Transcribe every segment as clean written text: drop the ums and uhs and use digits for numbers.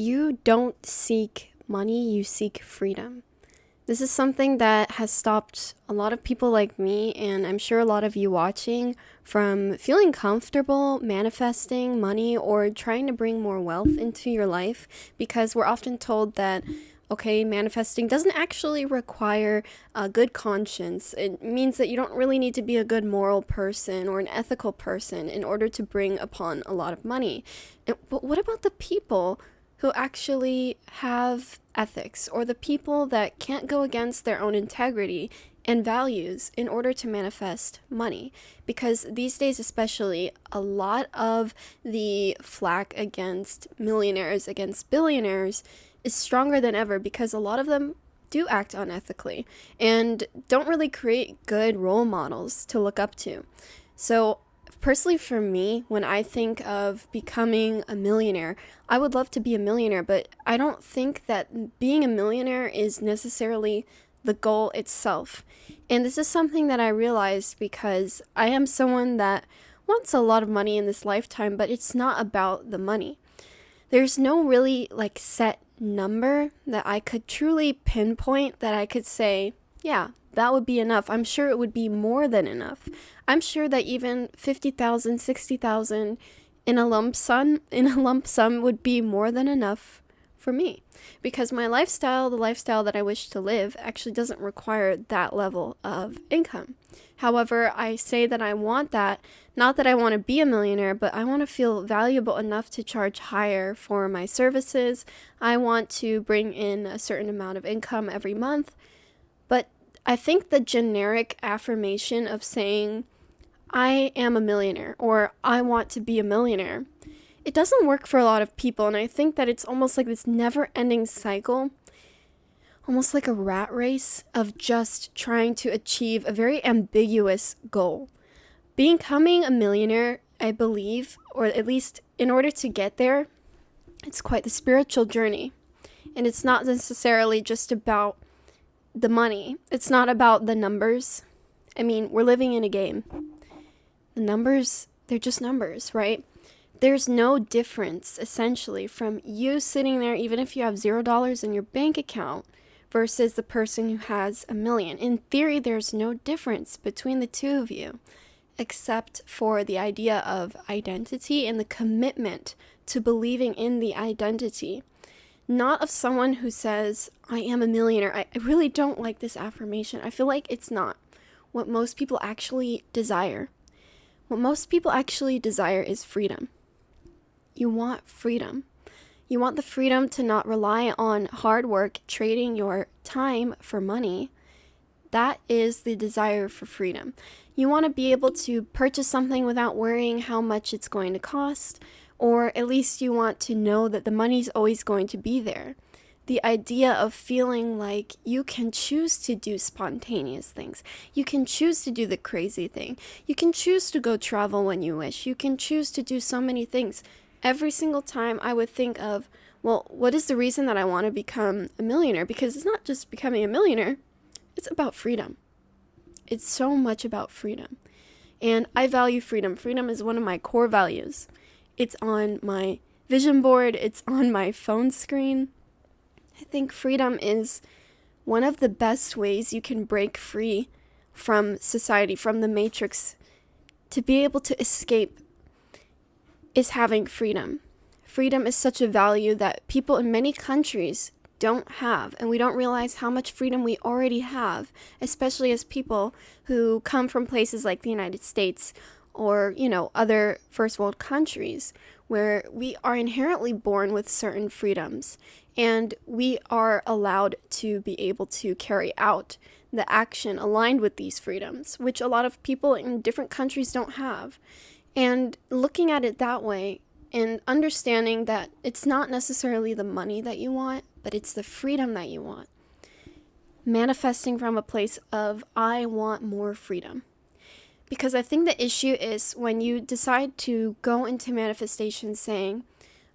You don't seek money, you seek freedom. This is something that has stopped a lot of people like me, and I'm sure a lot of you watching, from feeling comfortable manifesting money or trying to bring more wealth into your life, because we're often told that, okay, manifesting doesn't actually require a good conscience. It means that you don't really need to be a good moral person or an ethical person in order to bring upon a lot of money. But what about the people who actually have ethics, or the people that can't go against their own integrity and values in order to manifest money? Because these days, especially, a lot of the flack against millionaires, against billionaires, is stronger than ever because a lot of them do act unethically and don't really create good role models to look up to. So personally, for me, when I think of becoming a millionaire, I would love to be a millionaire, but I don't think that being a millionaire is necessarily the goal itself. And this is something that I realized because I am someone that wants a lot of money in this lifetime, but it's not about the money. There's no really set number that I could truly pinpoint that I could say, yeah, that would be enough. I'm sure it would be more than enough. I'm sure that even 50,000, 60,000 in a lump sum would be more than enough for me, because my lifestyle, the lifestyle that I wish to live, actually doesn't require that level of income. However, I say that I want that, not that I want to be a millionaire, but I want to feel valuable enough to charge higher for my services. I want to bring in a certain amount of income every month. But I think the generic affirmation of saying, I am a millionaire, or I want to be a millionaire, it doesn't work for a lot of people. And I think that it's almost like this never-ending cycle, almost like a rat race of just trying to achieve a very ambiguous goal. Becoming a millionaire, I believe, or at least in order to get there, it's quite the spiritual journey. And it's not necessarily just about the money. It's not about the numbers. I mean, we're living in a game. The numbers, they're just numbers, right? There's no difference, essentially, from you sitting there, even if you have $0 in your bank account, versus the person who has $1 million. In theory, there's no difference between the two of you, except for the idea of identity and the commitment to believing in the identity. Not of someone who says, I am a millionaire. I really don't like this affirmation. I feel like it's not what most people actually desire. What most people actually desire is freedom. You want freedom. You want the freedom to not rely on hard work, trading your time for money. That is the desire for freedom. You want to be able to purchase something without worrying how much it's going to cost, or at least you want to know that the money's always going to be there. The idea of feeling like you can choose to do spontaneous things. You can choose to do the crazy thing. You can choose to go travel when you wish. You can choose to do so many things. Every single time I would think of, well, what is the reason that I want to become a millionaire? Because it's not just becoming a millionaire. It's about freedom. It's so much about freedom. And I value freedom. Freedom is one of my core values. It's on my vision board. It's on my phone screen. I think freedom is one of the best ways you can break free from society, from the matrix. To be able to escape is having freedom. Freedom is such a value that people in many countries don't have, and we don't realize how much freedom we already have, especially as people who come from places like the United States or, other first world countries where we are inherently born with certain freedoms, and we are allowed to be able to carry out the action aligned with these freedoms, which a lot of people in different countries don't have. And looking at it that way and understanding that it's not necessarily the money that you want, but it's the freedom that you want. Manifesting from a place of, I want more freedom. Because I think the issue is when you decide to go into manifestation saying,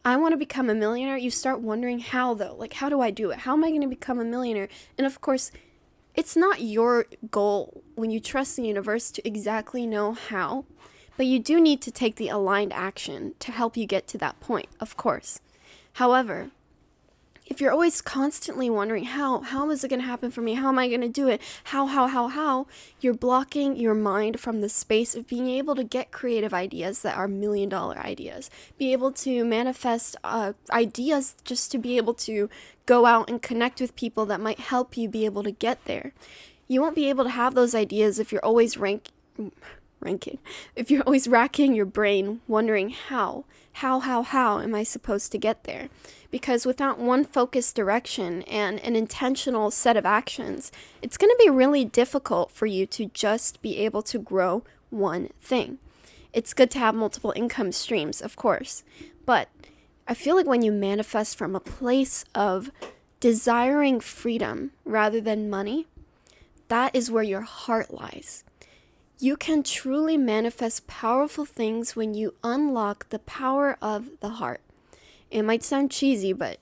I want to become a millionaire, you start wondering how though? Like, how do I do it? How am I going to become a millionaire? And of course, it's not your goal when you trust the universe to exactly know how. But you do need to take the aligned action to help you get to that point, of course. However, if you're always constantly wondering, how is it going to happen for me? How am I going to do it? How, you're blocking your mind from the space of being able to get creative ideas that are $1,000,000 ideas, be able to manifest ideas just to be able to go out and connect with people that might help you be able to get there. You won't be able to have those ideas if you're always if you're always racking your brain wondering how am I supposed to get there? Because without one focused direction and an intentional set of actions, it's going to be really difficult for you to just be able to grow one thing. It's good to have multiple income streams, of course, but I feel like when you manifest from a place of desiring freedom rather than money, that is where your heart lies. You can truly manifest powerful things when you unlock the power of the heart. It might sound cheesy, but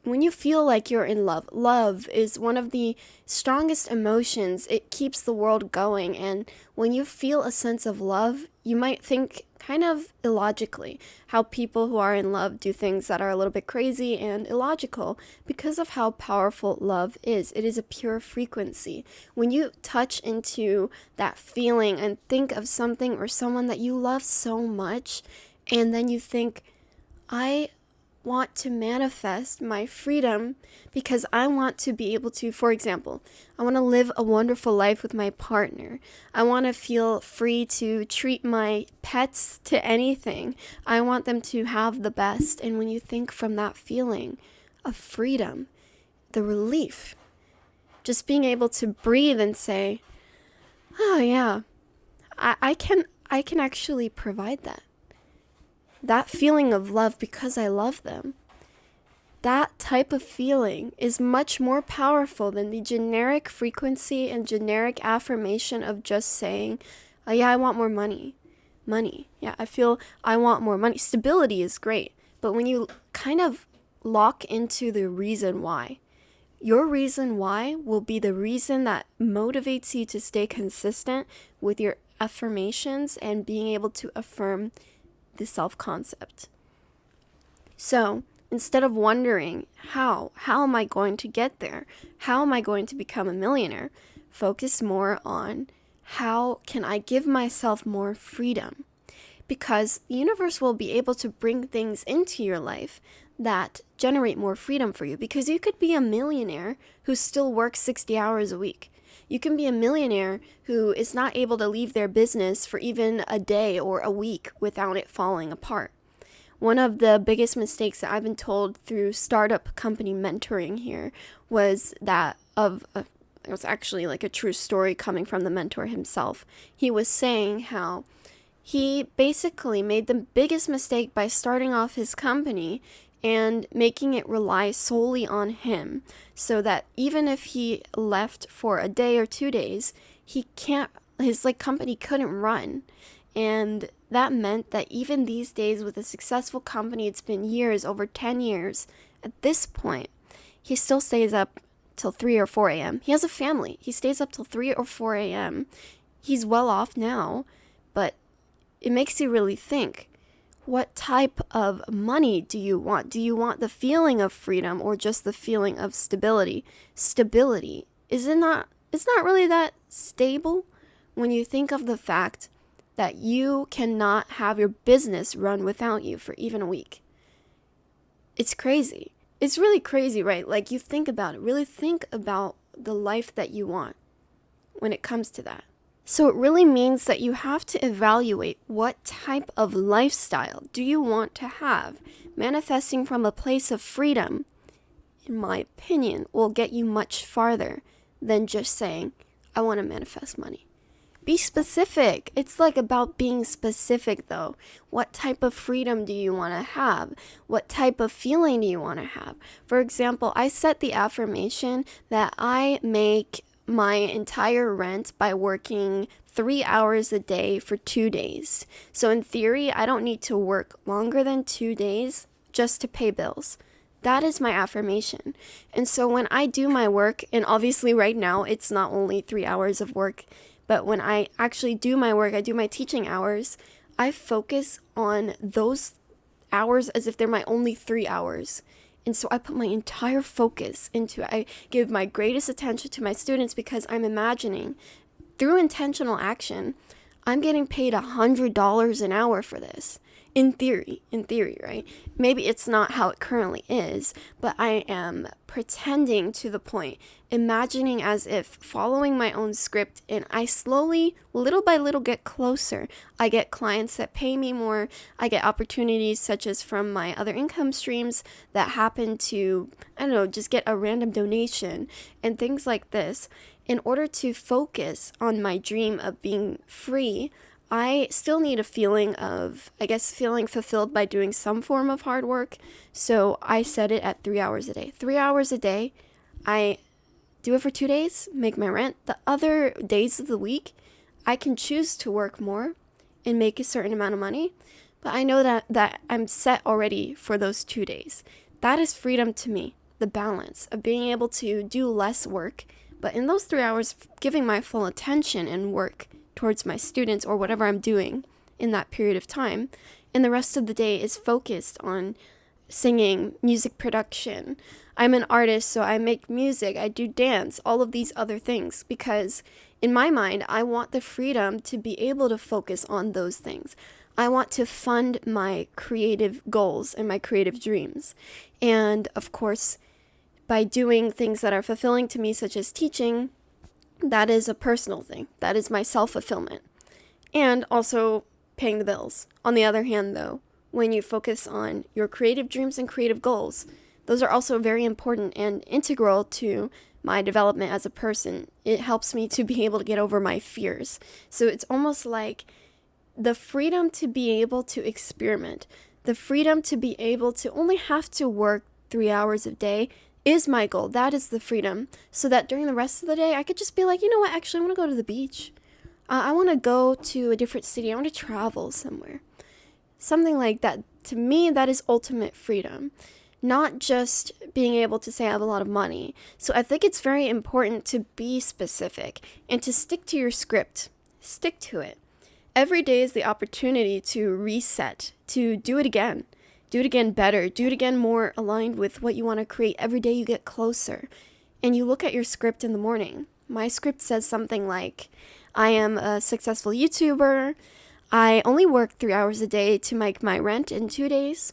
when you feel like you're in love, love is one of the strongest emotions. It keeps the world going. And when you feel a sense of love, you might think kind of illogically how people who are in love do things that are a little bit crazy and illogical because of how powerful love is. It is a pure frequency. When you touch into that feeling and think of something or someone that you love so much, and then you think, I want to manifest my freedom because I want to be able to, for example, I want to live a wonderful life with my partner. I want to feel free to treat my pets to anything. I want them to have the best. And when you think from that feeling of freedom, the relief, just being able to breathe and say, oh yeah, I can actually provide that. That feeling of love because I love them, that type of feeling is much more powerful than the generic frequency and generic affirmation of just saying, oh yeah, I want more money. Yeah, I want more money. Stability is great, but when you kind of lock into the reason why, your reason why will be the reason that motivates you to stay consistent with your affirmations and being able to affirm the self-concept. So instead of wondering how am I going to get there? How am I going to become a millionaire? Focus more on how can I give myself more freedom? Because the universe will be able to bring things into your life that generate more freedom for you. Because you could be a millionaire who still works 60 hours a week. You can be a millionaire who is not able to leave their business for even a day or a week without it falling apart. One of the biggest mistakes that I've been told through startup company mentoring here was that it was actually like a true story coming from the mentor himself. He was saying how he basically made the biggest mistake by starting off his company and making it rely solely on him, so that even if he left for a day or 2 days, his company couldn't run. And that meant that even these days with a successful company, it's been years, over 10 years, at this point, he still stays up till 3 or 4 a.m. He has a family. He stays up till 3 or 4 a.m. He's well off now, but it makes you really think. What type of money do you want? Do you want the feeling of freedom or just the feeling of stability? Stability, it's not really that stable when you think of the fact that you cannot have your business run without you for even a week. It's crazy. It's really crazy, right? Like, you think about it. Really think about the life that you want when it comes to that. So it really means that you have to evaluate what type of lifestyle do you want to have. Manifesting from a place of freedom, in my opinion, will get you much farther than just saying, I want to manifest money. Be specific. It's like about being specific though. What type of freedom do you want to have? What type of feeling do you want to have? For example, I set the affirmation that I make my entire rent by working 3 hours a day for 2 days. So in theory, I don't need to work longer than 2 days just to pay bills. That is my affirmation. And so when I do my work, and obviously right now it's not only 3 hours of work, but when I actually do my work, I do my teaching hours, I focus on those hours as if they're my only 3 hours. And so I put my entire focus into it. I give my greatest attention to my students because I'm imagining through intentional action, I'm getting paid $100 an hour for this. In theory, right? Maybe it's not how it currently is, but I am pretending to the point, imagining as if following my own script, and I slowly, little by little, get closer. I get clients that pay me more. I get opportunities such as from my other income streams that happen to, I don't know, just get a random donation and things like this. In order to focus on my dream of being free, I still need a feeling of, I guess, feeling fulfilled by doing some form of hard work. So I set it at 3 hours a day. 3 hours a day. I do it for 2 days, make my rent. The other days of the week, I can choose to work more and make a certain amount of money. But I know that I'm set already for those 2 days. That is freedom to me. The balance of being able to do less work, but in those 3 hours, giving my full attention and work towards my students or whatever I'm doing in that period of time. And the rest of the day is focused on singing, music production. I'm an artist, so I make music, I do dance, all of these other things, because in my mind, I want the freedom to be able to focus on those things. I want to fund my creative goals and my creative dreams. And of course, by doing things that are fulfilling to me, such as teaching, that is a personal thing. That is my self-fulfillment. And also paying the bills. On the other hand, though, when you focus on your creative dreams and creative goals, those are also very important and integral to my development as a person. It helps me to be able to get over my fears. So it's almost like the freedom to be able to experiment, the freedom to be able to only have to work 3 hours a day is my goal. That is the freedom. So that during the rest of the day, I could just be like, you know what, actually, I want to go to the beach. I want to go to a different city. I want to travel somewhere. Something like that. To me, that is ultimate freedom. Not just being able to say I have a lot of money. So I think it's very important to be specific and to stick to your script. Stick to it. Every day is the opportunity to reset, to do it again. Do it again better. Do it again more aligned with what you want to create. Every day you get closer. And you look at your script in the morning. My script says something like, I am a successful YouTuber. I only work 3 hours a day to make my rent in 2 days.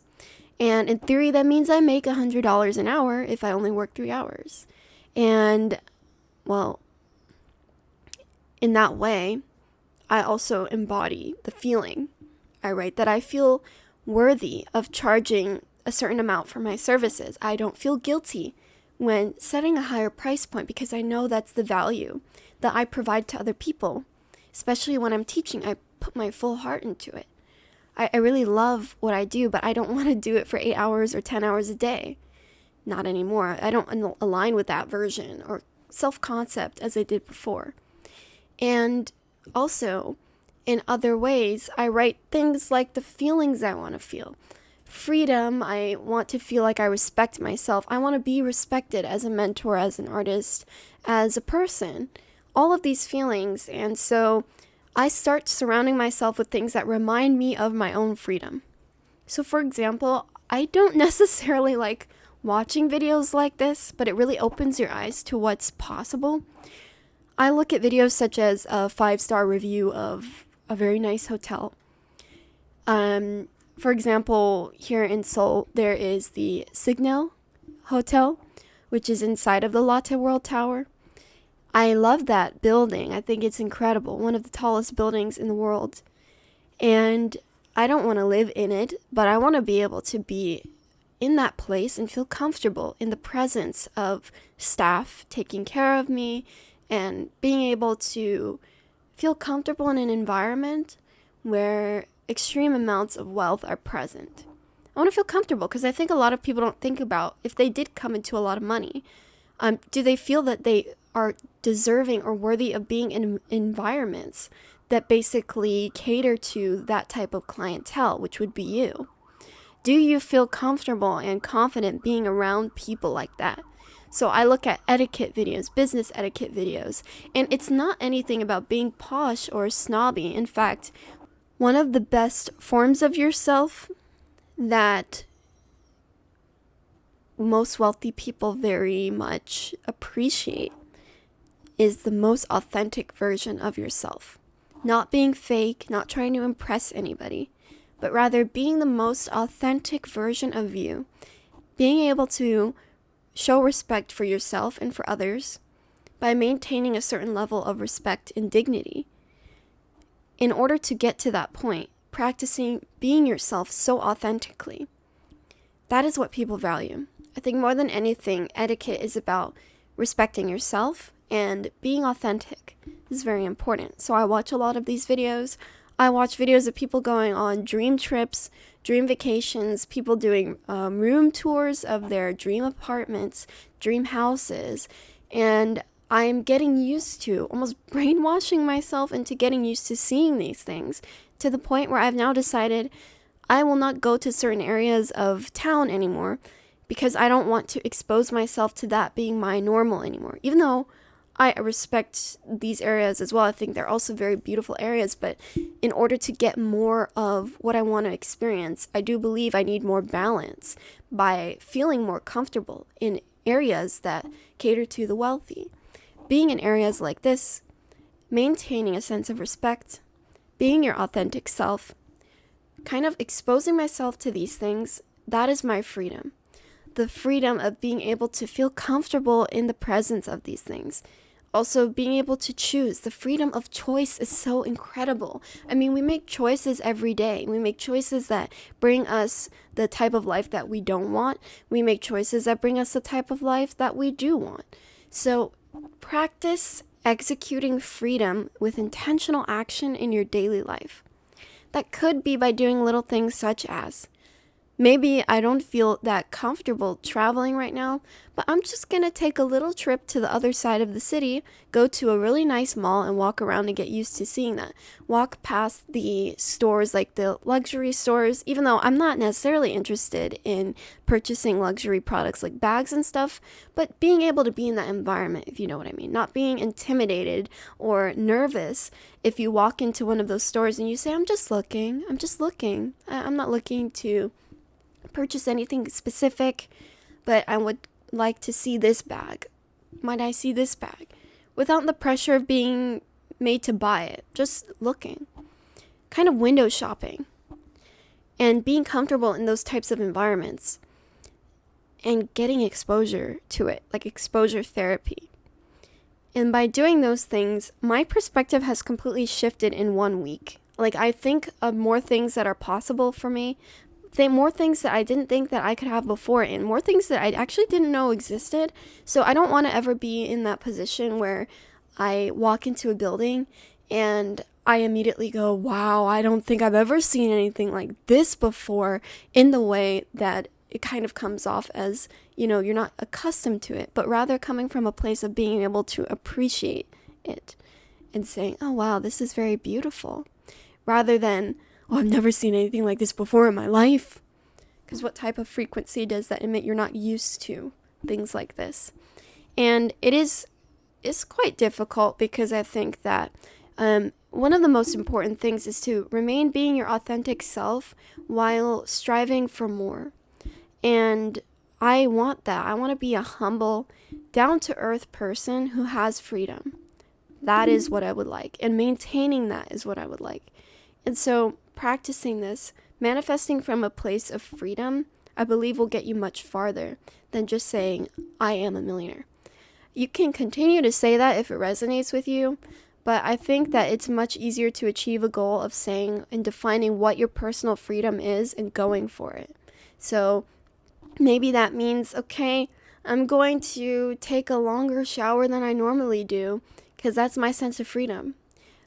And in theory, that means I make $100 an hour if I only work 3 hours. And, well, in that way, I also embody the feeling. I write that I feel worthy of charging a certain amount for my services. I don't feel guilty when setting a higher price point because I know that's the value that I provide to other people. Especially when I'm teaching, I put my full heart into it. I really love what I do, but I don't want to do it for 8 hours or 10 hours a day. Not anymore. I don't align with that version or self-concept as I did before. And also, in other ways, I write things like the feelings I want to feel. Freedom, I want to feel like I respect myself. I want to be respected as a mentor, as an artist, as a person. All of these feelings. And so I start surrounding myself with things that remind me of my own freedom. So for example, I don't necessarily like watching videos like this, but it really opens your eyes to what's possible. I look at videos such as a 5-star review of a very nice hotel. For example, here in Seoul, there is the Signal Hotel, which is inside of the Lotte World Tower. I love that building. I think it's incredible. One of the tallest buildings in the world. And I don't want to live in it, but I want to be able to be in that place and feel comfortable in the presence of staff taking care of me and being able to feel comfortable in an environment where extreme amounts of wealth are present. I want to feel comfortable because I think a lot of people don't think about if they did come into a lot of money, do they feel that they are deserving or worthy of being in environments that basically cater to that type of clientele, which would be you? Do you feel comfortable and confident being around people like that? So I look at etiquette videos, business etiquette videos, and it's not anything about being posh or snobby. In fact, one of the best forms of yourself that most wealthy people very much appreciate is the most authentic version of yourself. Not being fake, not trying to impress anybody, but rather being the most authentic version of you. Being able to show respect for yourself and for others by maintaining a certain level of respect and dignity. In order to get to that point, practicing being yourself so authentically, that is what people value. I think more than anything, etiquette is about respecting yourself and being authentic. This is very important. So I watch a lot of these videos. I watch videos of people going on dream trips, dream vacations, people doing room tours of their dream apartments, dream houses, and I'm getting used to, almost brainwashing myself into getting used to seeing these things, to the point where I've now decided I will not go to certain areas of town anymore because I don't want to expose myself to that being my normal anymore. Even though I respect these areas as well, I think they're also very beautiful areas, but in order to get more of what I want to experience, I do believe I need more balance by feeling more comfortable in areas that cater to the wealthy. Being in areas like this, maintaining a sense of respect, being your authentic self, kind of exposing myself to these things, that is my freedom. The freedom of being able to feel comfortable in the presence of these things. Also, being able to choose. The freedom of choice is so incredible. I mean, we make choices every day. We make choices that bring us the type of life that we don't want. We make choices that bring us the type of life that we do want. So, practice executing freedom with intentional action in your daily life. That could be by doing little things such as, maybe I don't feel that comfortable traveling right now, but I'm just going to take a little trip to the other side of the city, go to a really nice mall and walk around and get used to seeing that. Walk past the stores, like the luxury stores, even though I'm not necessarily interested in purchasing luxury products like bags and stuff, but being able to be in that environment, if you know what I mean. Not being intimidated or nervous if you walk into one of those stores and you say, I'm just looking. I'm not looking to purchase anything specific, but I would like to see this bag. Might I see this bag? Without the pressure of being made to buy it, just looking. Kind of window shopping. And being comfortable in those types of environments. And getting exposure to it, like exposure therapy. And by doing those things, my perspective has completely shifted in 1 week. Like, I think of more things that are possible for me, more things that I didn't think that I could have before, and more things that I actually didn't know existed. So I don't want to ever be in that position where I walk into a building and I immediately go, wow, I don't think I've ever seen anything like this before, in the way that it kind of comes off as, you're not accustomed to it, but rather coming from a place of being able to appreciate it and saying, oh wow, this is very beautiful, rather than, oh, I've never seen anything like this before in my life. Because what type of frequency does that emit? You're not used to things like this. And it's quite difficult, because I think that one of the most important things is to remain being your authentic self while striving for more. And I want that. I want to be a humble, down-to-earth person who has freedom. That is what I would like. And maintaining that is what I would like. And so practicing this, manifesting from a place of freedom, I believe will get you much farther than just saying, I am a millionaire. You can continue to say that if it resonates with you, but I think that it's much easier to achieve a goal of saying and defining what your personal freedom is and going for it. So maybe that means, okay, I'm going to take a longer shower than I normally do, because that's my sense of freedom.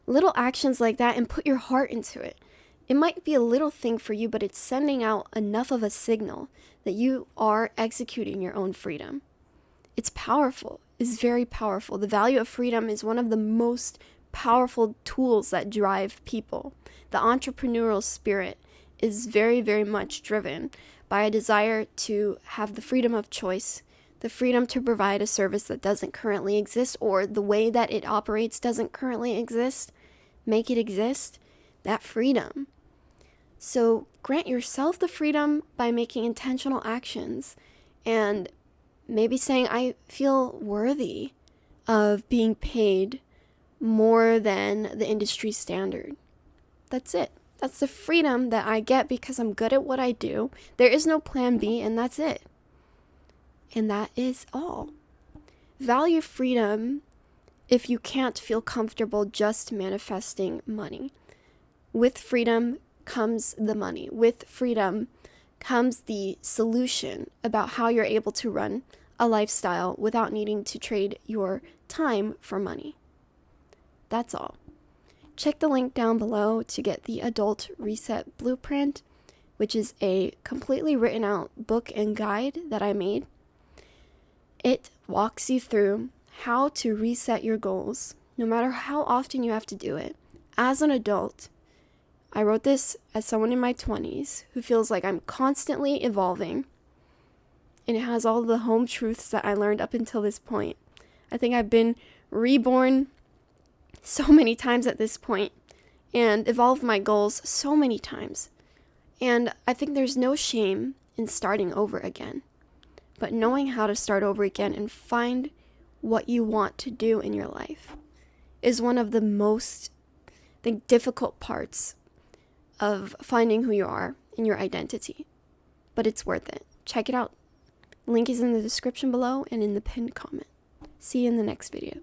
Little actions like that, and put your heart into it. It might be a little thing for you, but it's sending out enough of a signal that you are executing your own freedom. It's powerful. It's very powerful. The value of freedom is one of the most powerful tools that drive people. The entrepreneurial spirit is very, very much driven by a desire to have the freedom of choice, the freedom to provide a service that doesn't currently exist, or the way that it operates doesn't currently exist. Make it exist. That freedom. So grant yourself the freedom by making intentional actions and maybe saying, I feel worthy of being paid more than the industry standard. That's it. That's the freedom that I get because I'm good at what I do. There is no plan B, and that's it. And that is all. Value freedom if you can't feel comfortable just manifesting money. With freedom comes the money. With freedom comes the solution about how you're able to run a lifestyle without needing to trade your time for money. That's all. Check the link down below to get the Adult Reset Blueprint, which is a completely written out book and guide that I made. It walks you through how to reset your goals, no matter how often you have to do it. As an adult, I wrote this as someone in my 20s who feels like I'm constantly evolving, and it has all the home truths that I learned up until this point. I think I've been reborn so many times at this point and evolved my goals so many times. And I think there's no shame in starting over again, but knowing how to start over again and find what you want to do in your life is one of the most, I think, difficult parts of finding who you are and your identity. But it's worth it. Check it out. Link is in the description below and in the pinned comment. See you in the next video.